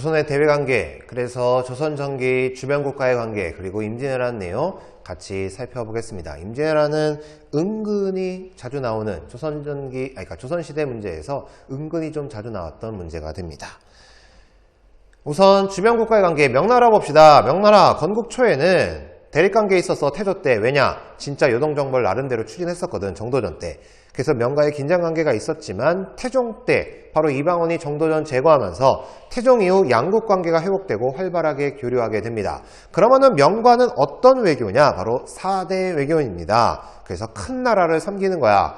조선의 대외관계, 그래서 조선전기 주변국가의 관계, 그리고 임진왜란 내용 같이 살펴보겠습니다. 임진왜란은 은근히 자주 나오는 조선시대 문제에서 은근히 좀 자주 나왔던 문제가 됩니다. 우선 주변국가의 관계, 명나라 봅시다. 명나라 건국 초에는 대립관계에 있어서 태조 때, 왜냐? 진짜 요동정벌 나름대로 추진했었거든, 정도전 때. 그래서 명과의 긴장관계가 있었지만 태종 때 바로 이방원이 정도전 제거하면서 태종 이후 양국관계가 회복되고 활발하게 교류하게 됩니다. 그러면은 명과는 어떤 외교냐? 바로 4대 외교입니다. 그래서 큰 나라를 섬기는 거야.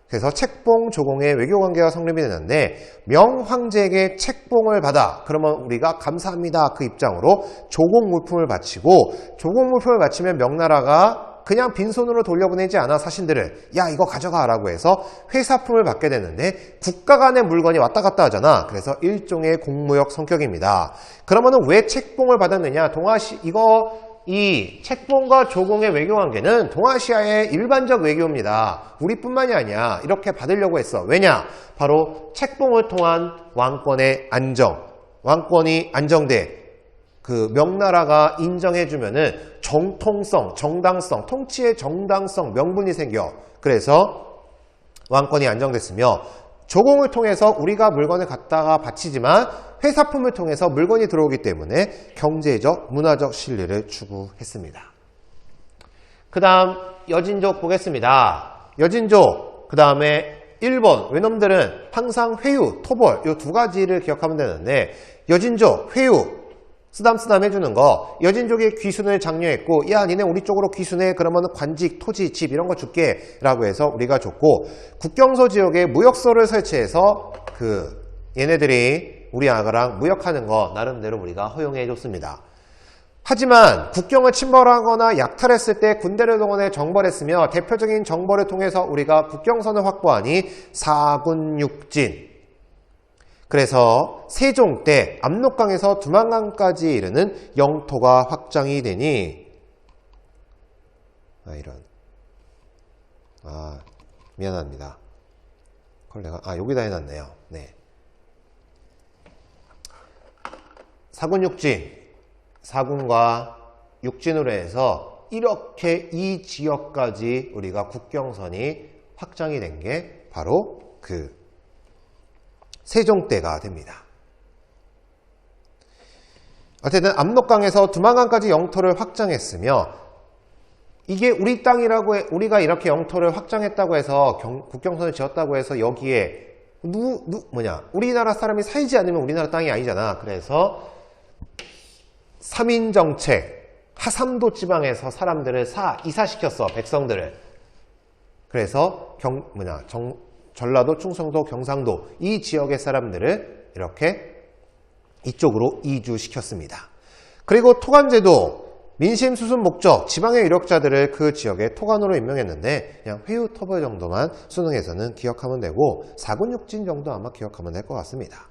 그래서 책봉, 조공의 외교관계가 성립이 되는데 명황제에게 책봉을 받아 그러면 우리가 감사합니다 그 입장으로 조공 물품을 바치고 조공 물품을 바치면 명나라가 그냥 빈손으로 돌려보내지 않아 사신들을 야 이거 가져가 라고 해서 회사품을 받게 되는데 국가 간의 물건이 왔다 갔다 하잖아. 그래서 일종의 공무역 성격입니다. 그러면은 왜 책봉을 받았느냐? 이 책봉과 조공의 외교관계는 동아시아의 일반적 외교입니다. 우리뿐만이 아니야. 이렇게 받으려고 했어. 왜냐? 바로 책봉을 통한 왕권의 안정, 왕권이 안정돼 그 명나라가 인정해주면은 정통성, 정당성, 통치의 정당성, 명분이 생겨. 그래서 왕권이 안정됐으며 조공을 통해서 우리가 물건을 갖다가 바치지만 회사품을 통해서 물건이 들어오기 때문에 경제적, 문화적 신뢰를 추구했습니다. 그 다음 여진족 보겠습니다. 여진족, 그 다음에 일본, 외놈들은 항상 회유, 토벌 이 두 가지를 기억하면 되는데 여진족, 회유, 쓰담쓰담 해주는 거. 여진족의 귀순을 장려했고 야 니네 우리 쪽으로 귀순해 그러면 관직, 토지, 집 이런 거 줄게 라고 해서 우리가 줬고 국경서 지역에 무역소를 설치해서 얘네들이 우리 나라랑 무역하는 거 나름대로 우리가 허용해 줬습니다. 하지만 국경을 침범하거나 약탈했을 때 군대를 동원해 정벌했으며 대표적인 정벌을 통해서 우리가 국경선을 확보하니 사군육진, 그래서 세종 때 압록강에서 두만강까지 이르는 영토가 확장이 되니 미안합니다. 그걸 내가 여기다 해놨네요. 네. 사군육진, 사군과 육진으로 해서 이렇게 이 지역까지 우리가 국경선이 확장이 된 게 바로 세종 때가 됩니다. 어쨌든 압록강에서 두만강까지 영토를 확장했으며 이게 우리 땅이라고 우리가 이렇게 영토를 확장했다고 해서 국경선을 지었다고 해서 여기에 우리나라 사람이 살지 않으면 우리나라 땅이 아니잖아. 그래서 3인정책, 하삼도 지방에서 사람들을 이사시켰어. 백성들을. 그래서 전라도, 충청도, 경상도 이 지역의 사람들을 이렇게 이쪽으로 이주시켰습니다. 그리고 토관제도, 민심 수순 목적, 지방의 유력자들을 그 지역의 토관으로 임명했는데 그냥 회유 토벌 정도만 수능에서는 기억하면 되고 사군육진 정도 아마 기억하면 될 것 같습니다.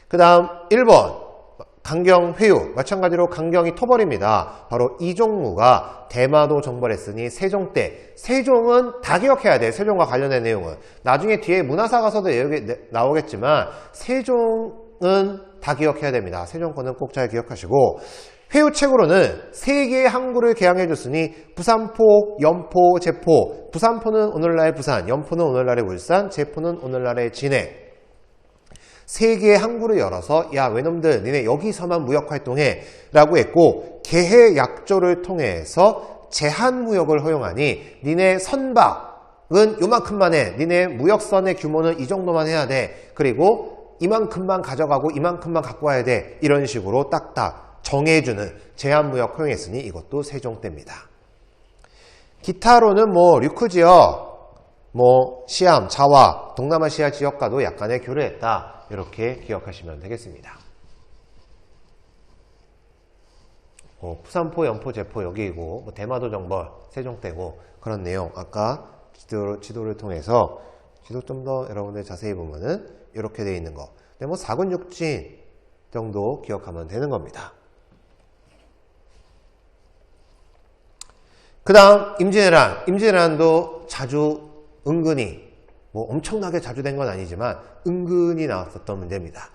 그 다음 1번 강경회유, 마찬가지로 강경이 토벌입니다. 바로 이종무가 대마도 정벌했으니 세종 때, 세종은 다 기억해야 돼. 세종과 관련된 내용은 나중에 뒤에 문화사 가서도 나오겠지만 세종은 다 기억해야 됩니다. 세종 거는 꼭 잘 기억하시고 회유책으로는 세 개의 항구를 개항해 줬으니 부산포, 연포, 제포. 부산포는 오늘날의 부산, 연포는 오늘날의 울산, 제포는 오늘날의 진해. 세 개의 항구를 열어서 야 외놈들 니네 여기서만 무역활동해 라고 했고 개해 약조를 통해서 제한무역을 허용하니 니네 선박은 요만큼만 해. 니네 무역선의 규모는 이 정도만 해야 돼. 그리고 이만큼만 가져가고 이만큼만 갖고 와야 돼. 이런 식으로 딱딱 정해주는 제한무역 허용했으니 이것도 세종 때입니다. 기타로는 류크 지역, 시암, 자와, 동남아시아 지역과도 약간의 교류했다. 이렇게 기억하시면 되겠습니다. 부산포, 연포, 제포 여기이고 대마도 정벌, 세종 때고 그런 내용 아까 지도를 통해서 지도 좀 더 여러분들 자세히 보면은 이렇게 되어 있는 거. 근데 사군육진 정도 기억하면 되는 겁니다. 그 다음 임진왜란. 임진왜란도 자주 은근히 엄청나게 자주 된 건 아니지만 은근히 나왔었던 문제입니다.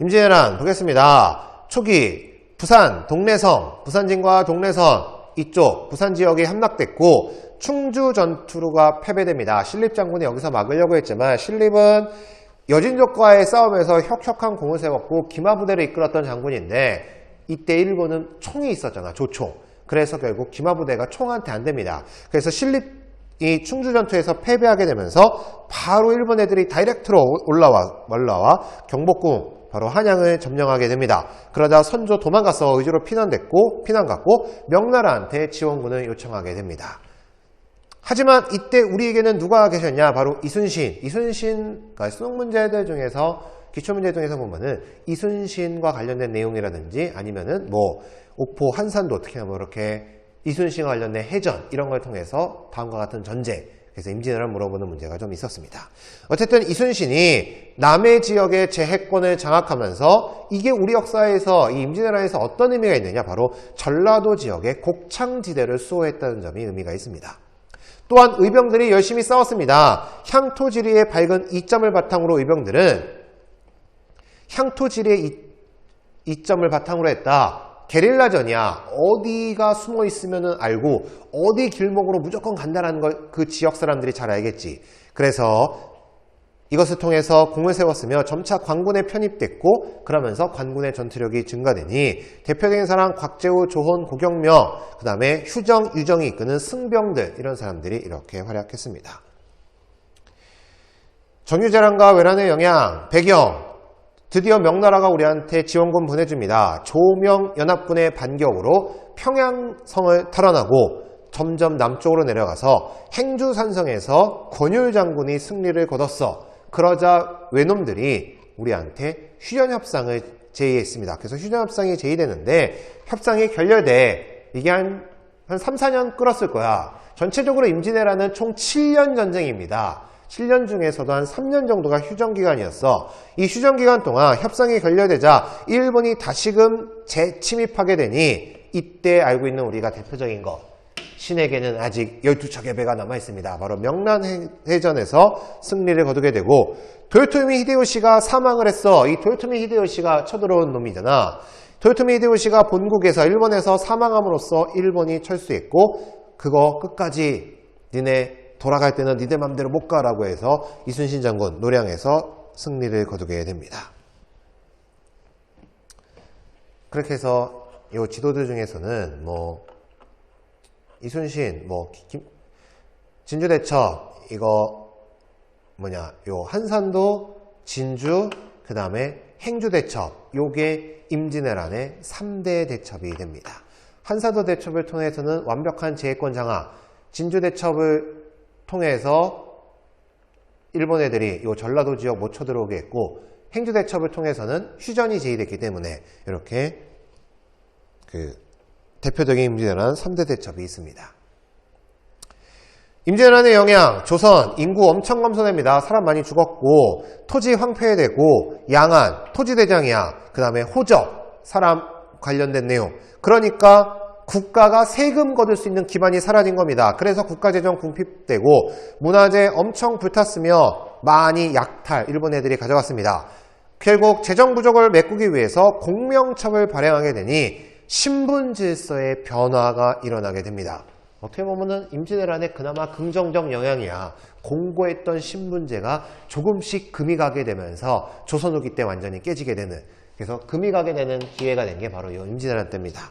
임진왜란 보겠습니다. 초기 부산, 동래성, 부산진과 동래선 이쪽 부산 지역이 함락됐고 충주 전투가 패배됩니다. 신립장군이 여기서 막으려고 했지만 신립은 여진족과의 싸움에서 혁혁한 공을 세웠고 기마부대를 이끌었던 장군인데 이때 일본은 총이 있었잖아. 조총. 그래서 결국 기마부대가 총한테 안 됩니다. 그래서 신립이 충주 전투에서 패배하게 되면서 바로 일본 애들이 다이렉트로 올라와 경복궁 바로 한양을 점령하게 됩니다. 그러자 선조 도망가서 의주로 피난 갔고 명나라한테 지원군을 요청하게 됩니다. 하지만 이때 우리에게는 누가 계셨냐? 바로 이순신. 그러니까 수능문제들 중에서 기출문제 중에서 보면은 이순신과 관련된 내용이라든지 아니면은 뭐 옥포 한산도 특히나 뭐 이렇게 이순신과 관련된 해전 이런 걸 통해서 다음과 같은 전제, 그래서 임진왜란 물어보는 문제가 좀 있었습니다. 어쨌든 이순신이 남해 지역의 제해권을 장악하면서 이게 우리 역사에서 이 임진왜란에서 어떤 의미가 있느냐? 바로 전라도 지역의 곡창지대를 수호했다는 점이 의미가 있습니다. 또한 의병들이 열심히 싸웠습니다. 향토지리의 밝은 이점을 바탕으로 의병들은 향토지리의 이점을 바탕으로 했다. 게릴라전이야. 어디가 숨어 있으면 알고 어디 길목으로 무조건 간다는 걸 그 지역 사람들이 잘 알겠지. 그래서 이것을 통해서 공을 세웠으며 점차 관군에 편입됐고 그러면서 관군의 전투력이 증가되니 대표적인 사람 곽재우, 조혼, 고경명, 그 다음에 휴정, 유정이 이끄는 승병들 이런 사람들이 이렇게 활약했습니다. 정유재란과 외란의 영향, 배경 드디어 명나라가 우리한테 지원군 보내줍니다. 조명 연합군의 반격으로 평양성을 탈환하고 점점 남쪽으로 내려가서 행주산성에서 권율 장군이 승리를 거뒀어. 그러자 외놈들이 우리한테 휴전협상을 제의했습니다. 그래서 휴전협상이 제의되는데 협상이 결렬돼. 이게 한 3, 4년 끌었을 거야. 전체적으로 임진왜란은 총 7년 전쟁입니다. 7년 중에서도 한 3년 정도가 휴전기간이었어. 이 휴전기간 동안 협상이 결렬되자 일본이 다시금 재침입하게 되니 이때 알고 있는 우리가 대표적인 거. 신에게는 아직 12척의 배가 남아있습니다. 바로 명란해전에서 승리를 거두게 되고 도요토미 히데요시가 사망을 했어. 이 도요토미 히데요시가 쳐들어온 놈이잖아. 도요토미 히데요시가 본국에서 일본에서 사망함으로써 일본이 철수했고 그거 끝까지 니네 돌아갈 때는 니네 맘대로 못 가라고 해서 이순신 장군 노량에서 승리를 거두게 됩니다. 그렇게 해서 이 지도들 중에서는 뭐 이순신, 뭐 진주대첩 이거 요 한산도, 진주, 그 다음에 행주대첩 요게 임진왜란의 3대 대첩이 됩니다. 한산도 대첩을 통해서는 완벽한 제해권 장악, 진주대첩을 통해서 일본 애들이 요 전라도 지역 못 쳐들어오게 했고 행주대첩을 통해서는 휴전이 제의됐기 때문에 이렇게 대표적인 임진왜란 3대 대첩이 있습니다. 임진왜란의 영향, 조선 인구 엄청 감소됩니다. 사람 많이 죽었고 토지 황폐되고 양안, 토지대장이야. 그 다음에 호적, 사람 관련된 내용. 그러니까 국가가 세금 거둘 수 있는 기반이 사라진 겁니다. 그래서 국가재정 궁핍되고 문화재 엄청 불탔으며 많이 약탈, 일본 애들이 가져갔습니다. 결국 재정 부족을 메꾸기 위해서 공명첩을 발행하게 되니 신분 질서의 변화가 일어나게 됩니다. 어떻게 보면은 임진왜란의 그나마 긍정적 영향이야. 공고했던 신분제가 조금씩 금이 가게 되면서 조선 후기 때 완전히 깨지게 되는, 그래서 금이 가게 되는 기회가 된 게 바로 이 임진왜란 때입니다.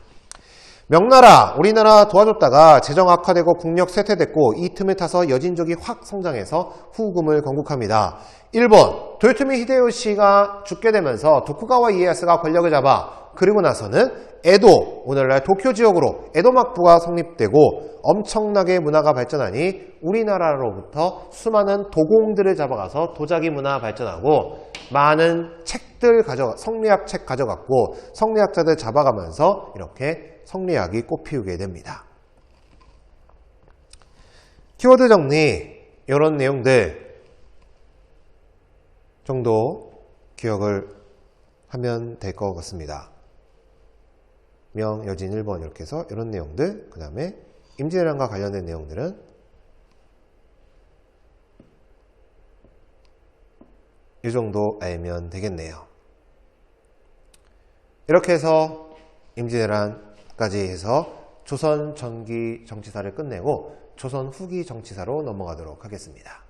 명나라, 우리나라 도와줬다가 재정 악화되고 국력 쇠퇴됐고 이 틈을 타서 여진족이 확 성장해서 후금을 건국합니다. 일본, 도요토미 히데요시가 죽게 되면서 도쿠가와 이에야스가 권력을 잡아. 그리고 나서는 에도, 오늘날 도쿄 지역으로 에도 막부가 성립되고 엄청나게 문화가 발전하니 우리나라로부터 수많은 도공들을 잡아가서 도자기 문화 발전하고 많은 책들 성리학 책 가져갔고 성리학자들 잡아가면서 이렇게 성리학이 꽃피우게 됩니다. 키워드 정리, 이런 내용들 정도 기억을 하면 될 것 같습니다. 명, 여진, 일본 이렇게 해서 이런 내용들, 그 다음에 임진왜란과 관련된 내용들은 이 정도 알면 되겠네요. 이렇게 해서 임진왜란까지 해서 조선 전기 정치사를 끝내고 조선 후기 정치사로 넘어가도록 하겠습니다.